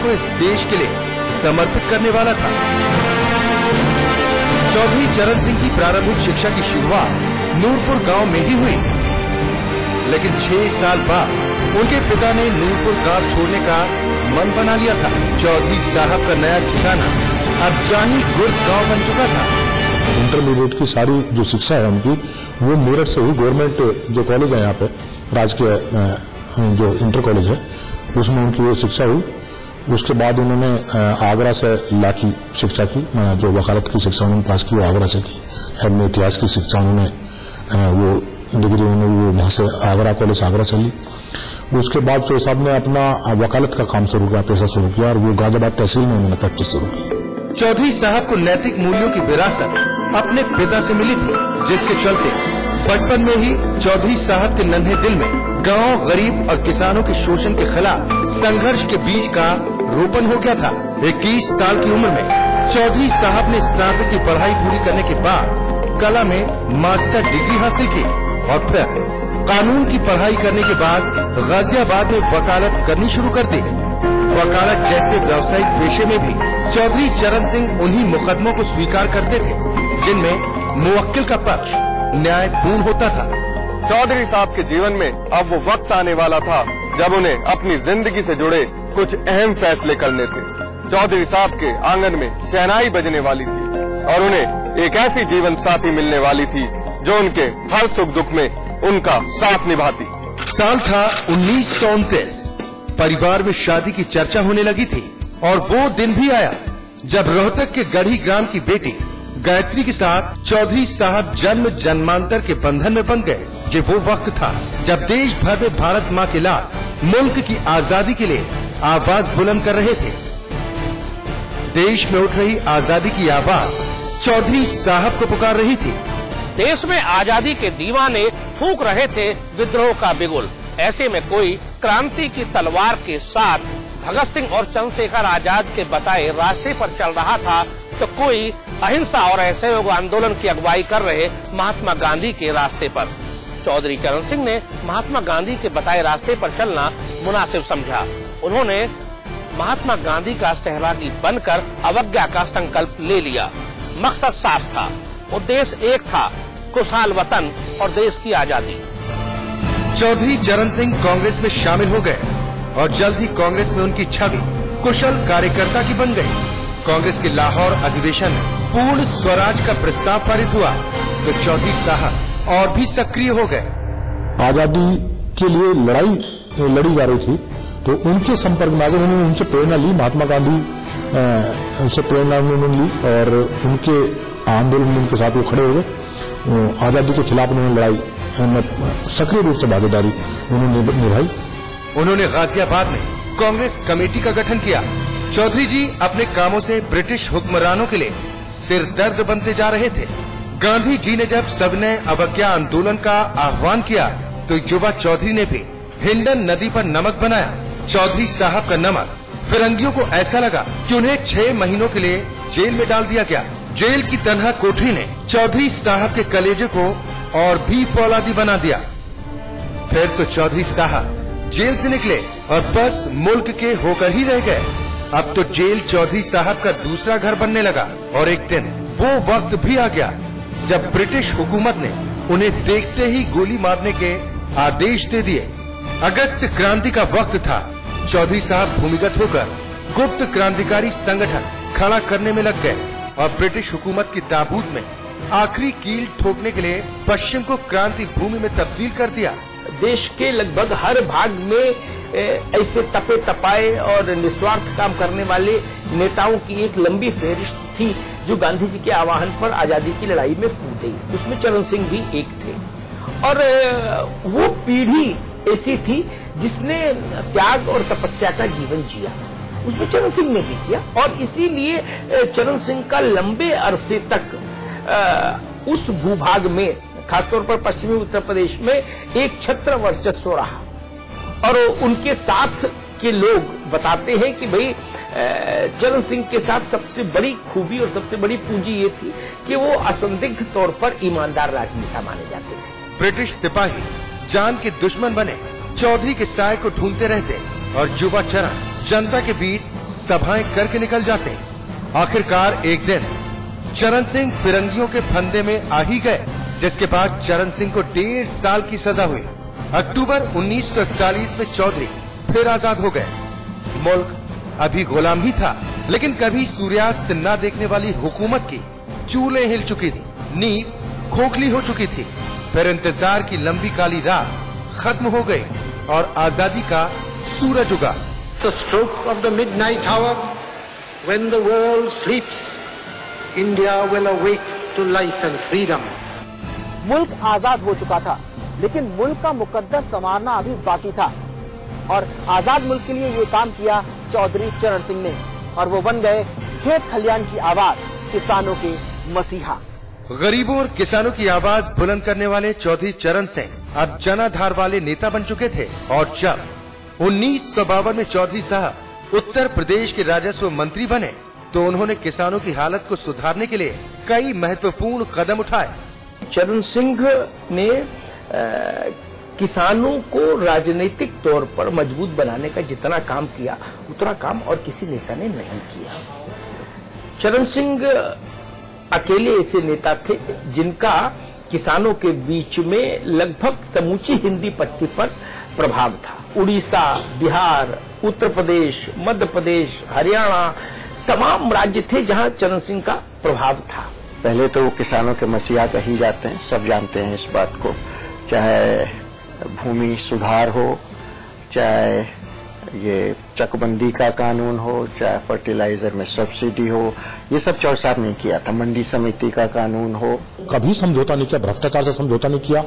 को इस देश के लिए समर्पित करने वाला था। चौधरी चरण सिंह की प्रारंभिक शिक्षा की शुरुआत नूरपुर गांव में ही हुई, लेकिन 6 साल बाद उनके पिता ने नूरपुर गांव छोड़ने का मन बना लिया था। चौधरी साहब का नया ठिकाना अब जानी गुर्द गांव बन चुका था। इंटरमीडिएट की सारी जो शिक्षा है उनकी वो मेरठ से ही, गवर्नमेंट जो कॉलेज है यहाँ पे राजकीय जो इंटर कॉलेज है उसमें उनकी वो शिक्षा हुई। उसके बाद उन्होंने आगरा से लॉ की शिक्षा की, जो वकालत की शिक्षा उन्होंने पास की वो आगरा से की। एम.ए. इतिहास की शिक्षा उन्होंने वो डिग्री उन्होंने वहां से आगरा कॉलेज आगरा से ली। उसके बाद फिर साहब ने अपना वकालत का काम शुरू किया, पेशा शुरू किया और वो गाजियाबाद तहसील में उन्होंने प्रैक्टिस शुरू की। चौधरी साहब को नैतिक मूल्यों की विरासत अपने पिता से मिली थी, जिसके चलते बचपन में ही चौधरी साहब के नन्हे दिल में गांव, गरीब और किसानों के शोषण के खिलाफ संघर्ष के बीज का रोपण हो गया था। 21 साल की उम्र में चौधरी साहब ने स्नातक की पढ़ाई पूरी करने के बाद कला में मास्टर डिग्री हासिल की और फिर कानून की पढ़ाई करने के बाद गाजियाबाद में वकालत करनी शुरू कर दी। वकालत जैसे व्यावसायिक पेशे में भी चौधरी चरण सिंह उन्हीं मुकदमों को स्वीकार करते थे जिनमें मुवक्किल का पक्ष न्यायपूर्ण होता था। चौधरी साहब के जीवन में अब वो वक्त आने वाला था जब उन्हें अपनी जिंदगी से जुड़े कुछ अहम फैसले करने थे। चौधरी साहब के आंगन में शहनाई बजने वाली थी और उन्हें एक ऐसी जीवन साथी मिलने वाली थी जो उनके हर सुख दुख में उनका साथ निभाती। साल था 1929। परिवार में शादी की चर्चा होने लगी थी और वो दिन भी आया जब रोहतक के गढ़ी ग्राम की बेटी गायत्री के साथ चौधरी साहब जन्म जन्मांतर के बंधन में बंध गए। ये वो वक्त था जब देश भर में भारत माँ के लाल मुल्क की आजादी के लिए आवाज बुलंद कर रहे थे। देश में उठ रही आजादी की आवाज चौधरी साहब को पुकार रही थी। देश में आजादी के दीवाने फूंक रहे थे विद्रोह का बिगुल। ऐसे में कोई क्रांति की तलवार के साथ भगत सिंह और चंद्रशेखर आजाद के बताए रास्ते पर चल रहा था, तो कोई अहिंसा और असहयोग आंदोलन की अगुवाई कर रहे महात्मा गांधी के रास्ते पर। चौधरी चरण सिंह ने महात्मा गांधी के बताए रास्ते पर चलना मुनासिब समझा। उन्होंने महात्मा गांधी का सहभागी बनकर अवज्ञा का संकल्प ले लिया। मकसद साफ था, उद्देश्य एक था, खुशहाल वतन और देश की आजादी। चौधरी चरण सिंह कांग्रेस में शामिल हो गए और जल्द ही कांग्रेस में उनकी छवि कुशल कार्यकर्ता की बन गई। कांग्रेस के लाहौर अधिवेशन में पूर्ण स्वराज का प्रस्ताव पारित हुआ तो चौधरी साहब और भी सक्रिय हो गए। आजादी के लिए लड़ाई लड़ी जा रही थी तो उनके संपर्क में आकर उन्होंने उनसे प्रेरणा ली। महात्मा गांधी उनसे प्रेरणा उन्होंने ली और उनके आंदोलन में उनके साथ वो खड़े हो गए। आजादी के खिलाफ उन्होंने लड़ाई में सक्रिय रूप से भागीदारी उन्होंने निभाई। उन्होंने गाजियाबाद में कांग्रेस कमेटी का गठन किया। चौधरी जी अपने कामों से ब्रिटिश हुक्मरानों के लिए सिरदर्द बनते जा रहे थे। गांधी जी ने जब सबने अवज्ञा आंदोलन का आह्वान किया तो युवा चौधरी ने भी हिंडन नदी पर नमक बनाया। चौधरी साहब का नमक फिरंगियों को ऐसा लगा कि उन्हें 6 महीनों के लिए जेल में डाल दिया गया। जेल की तनहा कोठरी ने चौधरी साहब के कलेजे को और भी फौलादी बना दिया। फिर तो चौधरी साहब जेल से निकले और बस मुल्क के होकर ही रह गए। अब तो जेल चौधरी साहब का दूसरा घर बनने लगा और एक दिन वो वक्त भी आ गया जब ब्रिटिश हुकूमत ने उन्हें देखते ही गोली मारने के आदेश दे दिए। अगस्त क्रांति का वक्त था। चौधरी साहब भूमिगत होकर गुप्त क्रांतिकारी संगठन खड़ा करने में लग गए और ब्रिटिश हुकूमत की ताबूत में आखिरी कील ठोकने के लिए पश्चिम को क्रांति भूमि में तब्दील कर दिया। देश के लगभग हर भाग में ऐसे तपे तपाए और निस्वार्थ काम करने वाले नेताओं की एक लंबी फेहरिस्त थी जो गांधी जी के आह्वान पर आजादी की लड़ाई में कूदे। उसमें चरण सिंह भी एक थे और वो पीढ़ी ऐसी थी जिसने त्याग और तपस्या का जीवन जिया। उसमें चरण सिंह ने भी किया और इसीलिए चरण सिंह का लंबे अरसे तक उस भूभाग में, खासतौर पर पश्चिमी उत्तर प्रदेश में एक छत्र वर्चस्व रहा। और उनके साथ के लोग बताते हैं कि भाई चरण सिंह के साथ सबसे बड़ी खूबी और सबसे बड़ी पूंजी ये थी कि वो असंदिग्ध तौर पर ईमानदार राजनेता माने जाते थे। ब्रिटिश सिपाही जान के दुश्मन बने चौधरी के साय को ढूंढते रहते और युवा चरण जनता के बीच सभाएं करके निकल जाते। आखिरकार एक दिन चरण सिंह फिरंगियों के फंदे में आ ही गए, जिसके बाद चरण सिंह को 1.5 साल की सजा हुई। अक्टूबर 1941 में चौधरी फिर आजाद हो गए। मुल्क अभी गुलाम ही था, लेकिन कभी सूर्यास्त न देखने वाली हुकूमत की चूलें हिल चुकी थी, नींव खोखली हो चुकी थी। फिर इंतजार की लंबी काली रात खत्म हो गई और आजादी का सूरज उगा। The stroke of the midnight hour, when the world sleeps, India will awake to life and freedom. मुल्क आजाद हो चुका था, लेकिन मुल्क का मुकद्दर संवारना अभी बाकी था और आजाद मुल्क के लिए ये काम किया चौधरी चरण सिंह ने, और वो बन गए खेत खलियान की आवाज, किसानों के मसीहा। गरीबों और किसानों की आवाज बुलंद करने वाले चौधरी चरण सिंह अब जनाधार वाले नेता बन चुके थे। और जब 1952 में चौधरी साहब उत्तर प्रदेश के राजस्व मंत्री बने, तो उन्होंने किसानों की हालत को सुधारने के लिए कई महत्वपूर्ण कदम उठाए। चरण सिंह ने किसानों को राजनीतिक तौर पर मजबूत बनाने का जितना काम किया, उतना काम और किसी नेता ने नहीं किया। चरण सिंह अकेले ऐसे नेता थे जिनका किसानों के बीच में लगभग समूची हिंदी पट्टी पर प्रभाव था। उड़ीसा, बिहार, उत्तर प्रदेश, मध्य प्रदेश, हरियाणा तमाम राज्य थे जहां चरण सिंह का प्रभाव था। पहले तो वो किसानों के मसीहा कही जाते हैं, सब जानते हैं इस बात को। चाहे भूमि सुधार हो, चाहे ये चकबंदी का कानून हो, चाहे फर्टिलाइजर में सब्सिडी हो, ये सब चौधरी साहब ने किया था। मंडी समिति का कानून हो, कभी समझौता नहीं किया, भ्रष्टाचार से समझौता नहीं किया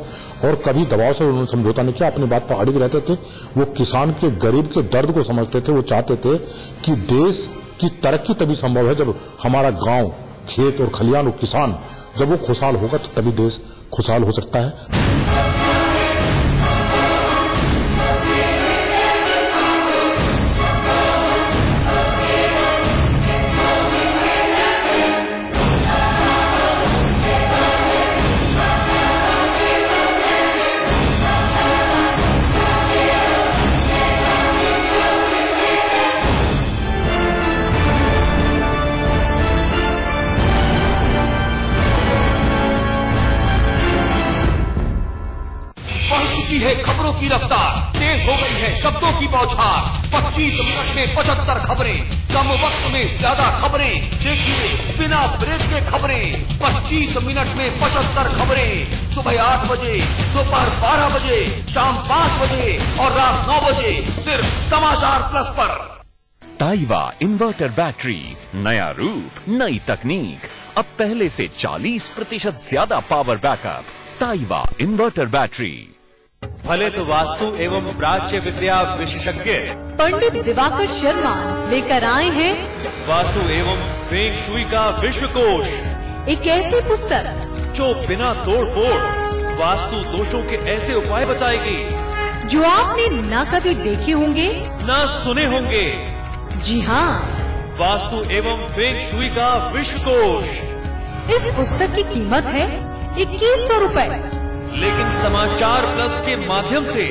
और कभी दबाव से उन्होंने समझौता नहीं किया। अपनी बात पर अड़िग रहते थे। वो किसान के, गरीब के दर्द को समझते थे। वो चाहते थे कि देश की तरक्की तभी संभव है जब हमारा गांव, खेत और खलियान और किसान जब वो खुशहाल होगा, तो तभी देश खुशहाल हो सकता है। है खबरों की रफ्तार, तेज हो गई है शब्दों की बौछार। 25 मिनट में 75 खबरें, कम वक्त में ज्यादा खबरें। देखिए बिना ब्रेक के खबरें, 25 मिनट में 75 खबरें। सुबह 8 बजे, दोपहर 12 बजे, शाम 5 बजे और रात 9 बजे, सिर्फ समाचार प्लस पर। ताइवा इन्वर्टर बैटरी, नया रूप, नई तकनीक, अब पहले से 40% ज्यादा पावर बैकअप। ताइवा इन्वर्टर बैटरी। भले तो वास्तु एवं प्राच्य विद्या विशेषज्ञ पंडित दिवाकर शर्मा लेकर आए हैं वास्तु एवं फेंग शुई का विश्वकोश, एक ऐसी पुस्तक जो बिना तोड़ फोड़ वास्तु दोषों के ऐसे उपाय बताएगी जो आपने न कभी देखे होंगे न सुने होंगे। जी हाँ, वास्तु एवं फेंग शुई का विश्वकोश। इस पुस्तक की कीमत है 2100 रुपए, लेकिन समाचार प्लस के माध्यम से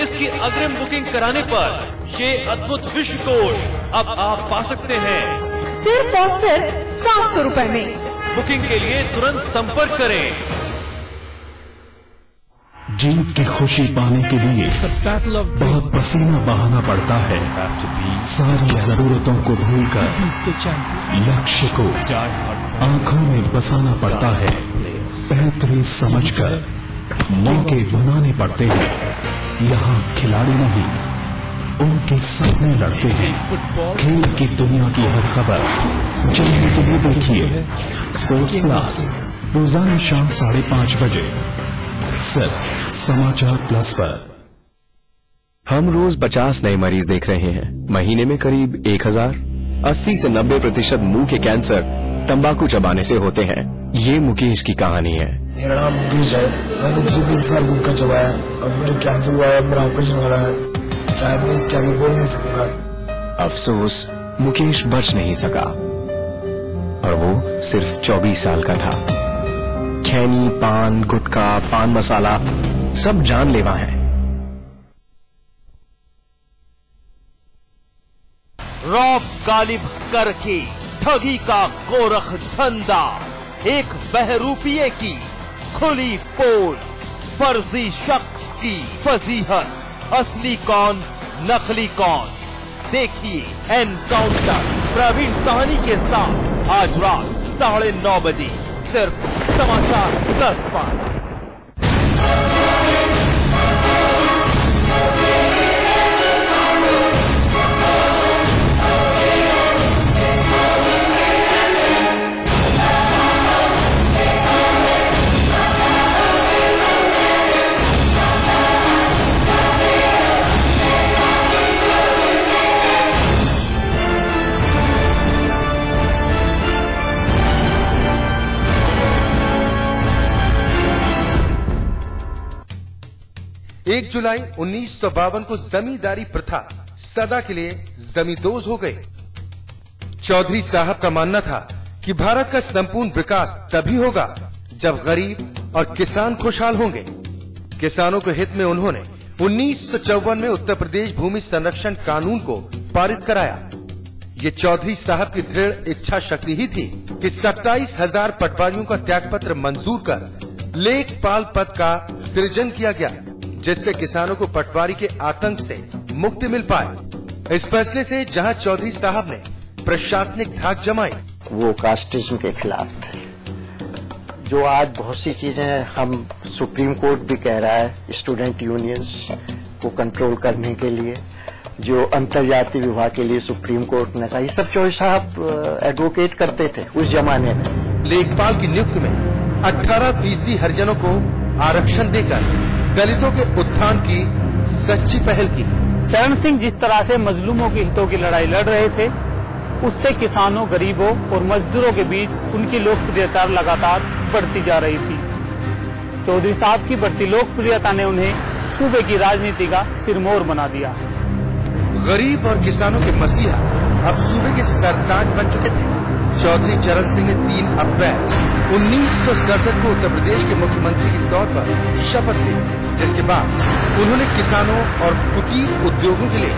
इसकी अग्रिम बुकिंग कराने पर ये अद्भुत विश्वकोश अब आप पा सकते हैं सिर्फ और सिर्फ 700 रुपए में। बुकिंग के लिए तुरंत संपर्क करें। जीत की खुशी पाने के लिए बहुत पसीना बहाना पड़ता है। सारी जरूरतों को भूलकर लक्ष्य को आंखों में बसाना पड़ता है। बेहतरीन समझकर मौके बनाने पड़ते हैं। यहाँ खिलाड़ी नहीं, उनके सामने लड़ते हैं। खेल की दुनिया की हर खबर जानने के लिए देखिए स्पोर्ट्स क्लास, रोजाना शाम 5:30 बजे, सिर्फ समाचार प्लस पर। हम रोज 50 नए मरीज देख रहे हैं, महीने में करीब 1000। 80 से 90% मुंह के कैंसर तंबाकू चबाने से होते हैं। ये मुकेश की कहानी है। मेरा नाम मुकेश है, मैंने सिर्फ 1 साल गुटखा चबाया, अब मुझे कैंसर हुआ है, मेरा ऑपरेशन हो रहा है। शायद मैं इसके आगे बोल नहीं सकूंगा। अफसोस, मुकेश बच नहीं सका और वो सिर्फ 24 साल का था। खैनी, पान, गुटखा, पान मसाला सब जानलेवा है। गालिब करके ठगी का गोरख धंधा, एक बहरूपिये की खुली पोल, फर्जी शख्स की फजीहत, असली कौन नकली कौन। देखिए एनकाउंटर प्रवीण साहनी के साथ आज रात 9:30 बजे सिर्फ समाचार प्लस पर। एक जुलाई 1952 को जमींदारी प्रथा सदा के लिए जमींदोज हो गई। चौधरी साहब का मानना था कि भारत का संपूर्ण विकास तभी होगा जब गरीब और किसान खुशहाल होंगे। किसानों के हित में उन्होंने 1954 में उत्तर प्रदेश भूमि संरक्षण कानून को पारित कराया। ये चौधरी साहब की दृढ़ इच्छा शक्ति ही थी कि 27,000 पटवारियों का त्यागपत्र मंजूर कर लेखपाल पद का सृजन किया गया, जिससे किसानों को पटवारी के आतंक से मुक्ति मिल पाए। इस फैसले से जहां चौधरी साहब ने प्रशासनिक धाक जमाई, वो कास्टिज्म के खिलाफ थे। जो आज बहुत सी चीजें हम सुप्रीम कोर्ट भी कह रहा है स्टूडेंट यूनियंस को कंट्रोल करने के लिए, जो अंतर्जातीय विवाह के लिए सुप्रीम कोर्ट ने कहा, ये सब चौधरी साहब एडवोकेट करते थे उस जमाने में। लेखपाल की नियुक्ति में 18% हरिजनों को आरक्षण देकर दलितों के उत्थान की सच्ची पहल की। चरण सिंह जिस तरह से मजलूमों के हितों की लड़ाई लड़ रहे थे, उससे किसानों, गरीबों और मजदूरों के बीच उनकी लोकप्रियता लगातार बढ़ती जा रही थी। चौधरी साहब की बढ़ती लोकप्रियता ने उन्हें सूबे की राजनीति का सिरमौर बना दिया। गरीब और किसानों के मसीहा अब सूबे के सरताज बन चुके थे। चौधरी चरण सिंह ने 3 अप्रैल 1967 को उत्तर प्रदेश के मुख्यमंत्री के तौर पर शपथ ली, जिसके बाद उन्होंने किसानों और कुटीर उद्योगों के लिए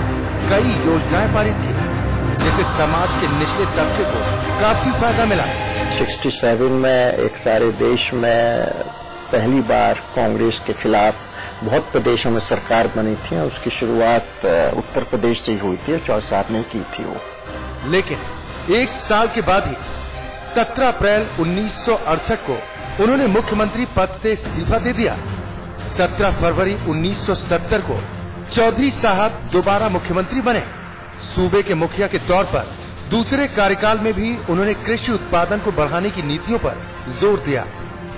कई योजनाएं पारित की, जिससे समाज के निचले तबके को काफी फायदा मिला। 67 में एक सारे देश में पहली बार कांग्रेस के खिलाफ बहुत प्रदेशों में सरकार बनी थी और उसकी शुरुआत उत्तर प्रदेश से ही हुई थी और चौधरी साहब ने की थी वो। लेकिन एक साल के बाद ही 17 अप्रैल 1968 को उन्होंने मुख्यमंत्री पद से इस्तीफा दे दिया। 17 फरवरी 1970 को चौधरी साहब दोबारा मुख्यमंत्री बने। सूबे के मुखिया के तौर पर दूसरे कार्यकाल में भी उन्होंने कृषि उत्पादन को बढ़ाने की नीतियों पर जोर दिया।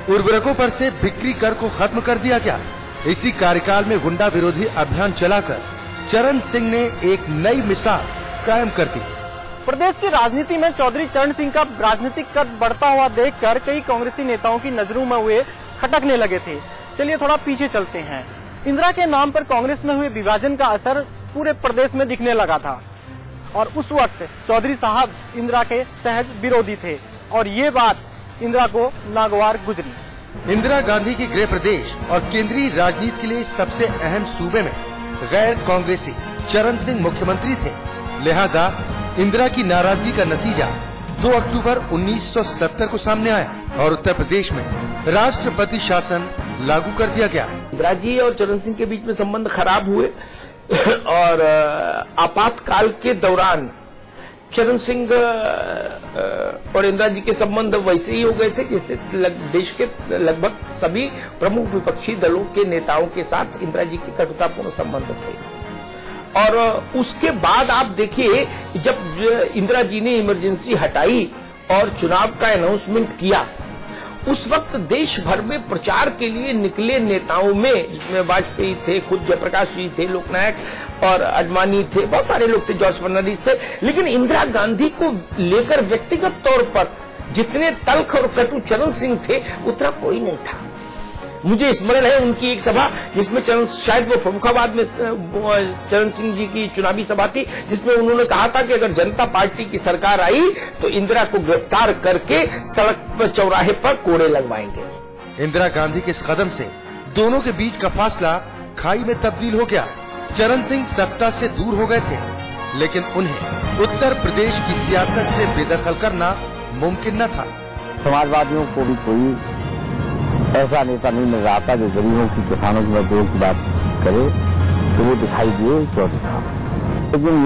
उर्वरकों पर से बिक्री कर को खत्म कर दिया गया। इसी कार्यकाल में गुंडा विरोधी अभियान चलाकर चरण सिंह ने एक नई मिसाल कायम कर दी। प्रदेश की राजनीति में चौधरी चरण सिंह का राजनीतिक कद बढ़ता हुआ देखकर कई कांग्रेसी नेताओं की नजरों में वे खटकने लगे थे। चलिए थोड़ा पीछे चलते हैं। इंदिरा के नाम पर कांग्रेस में हुए विभाजन का असर पूरे प्रदेश में दिखने लगा था और उस वक्त चौधरी साहब इंदिरा के सहज विरोधी थे और ये बात इंदिरा को नागवार गुजरी। इंदिरा गांधी के गृह प्रदेश और केंद्रीय राजनीति के लिए सबसे अहम सूबे में गैर कांग्रेसी चरण सिंह मुख्यमंत्री थे। लिहाजा इंदिरा की नाराजगी का नतीजा 2 अक्टूबर 1970 को सामने आया और उत्तर प्रदेश में राष्ट्रपति शासन लागू कर दिया गया। इंदिरा जी और चरण सिंह के बीच में संबंध खराब हुए और आपातकाल के दौरान चरण सिंह और इंदिरा जी के संबंध वैसे ही हो गए थे जैसे देश के लगभग सभी प्रमुख विपक्षी दलों के नेताओं के साथ इंदिरा जी के कटुतापूर्ण संबंध थे। और उसके बाद आप देखिए जब इंदिरा जी ने इमरजेंसी हटाई और चुनाव का अनाउंसमेंट किया, उस वक्त देश भर में प्रचार के लिए निकले नेताओं में, जिसमें वाजपेयी थे, खुद जयप्रकाश जी थे, लोकनायक और अडवाणी थे, बहुत सारे लोग थे, जॉर्ज फर्नांडिस थे, लेकिन इंदिरा गांधी को लेकर व्यक्तिगत तौर पर जितने तल्ख और कटु चरण सिंह थे उतना कोई नहीं था। मुझे स्मरण है उनकी एक सभा जिसमें शायद वो फर्रुखाबाद में चरण सिंह जी की चुनावी सभा थी, जिसमें उन्होंने कहा था कि अगर जनता पार्टी की सरकार आई तो इंदिरा को गिरफ्तार करके सड़क पर चौराहे पर कोड़े लगवाएंगे। इंदिरा गांधी के इस कदम से दोनों के बीच का फासला खाई में तब्दील हो गया। चरण सिंह सत्ता से दूर हो गए थे, लेकिन उन्हें उत्तर प्रदेश की सियासत से बेदखल करना मुमकिन न था। समाजवादियों को भी कोई ऐसा नेता नहीं मिल रहा था जो गरीबों की, किसानों की, मजदूरों की बात करे, तो वो दिखाई दिए चौधरी साहब। लेकिन